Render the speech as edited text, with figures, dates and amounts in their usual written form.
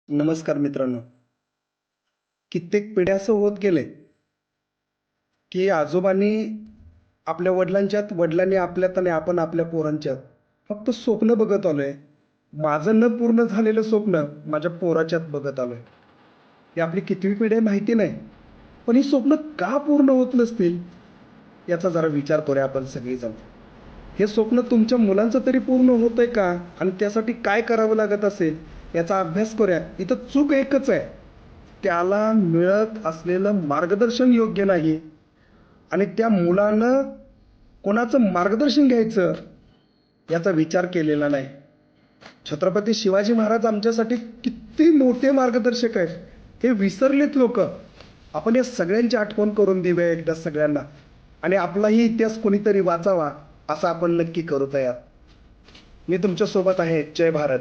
नमस्कार मित्रांनो. कित्येक पिढ्या असं होत गेले, की आजोबांनी आपल्या वडिलांच्यात, वडिलांनी आपल्यात आणि आपण आपल्या पोरांच्यात फक्त स्वप्न बघत आलोय. माझं न पूर्ण झालेलं स्वप्न माझ्या पोराच्यात बघत आलोय. ही आपली कितवी पिढी आहे माहिती नाही. पण ही स्वप्न का पूर्ण होत नसतील, याचा जरा विचार करूया आपण सगळेजण. हे स्वप्न तुमच्या मुलांचं तरी पूर्ण होतंय का? आणि त्यासाठी काय करावं लागत असेल, याचा अभ्यास करूया. इथं चूक एकच आहे. त्याला मिळत असलेलं मार्गदर्शन योग्य नाही आणि त्या मुलानं कोणाचं मार्गदर्शन घ्यायचं याचा विचार केलेला नाही. छत्रपती शिवाजी महाराज आमच्यासाठी किती मोठे मार्गदर्शक आहेत, हे विसरलेत लोक. आपण या सगळ्यांची आठवण करून देऊया एकदा सगळ्यांना, आणि आपलाही इतिहास कोणीतरी वाचावा असं आपण नक्की करू तयार. मी तुमच्या सोबत आहे. जय भारत.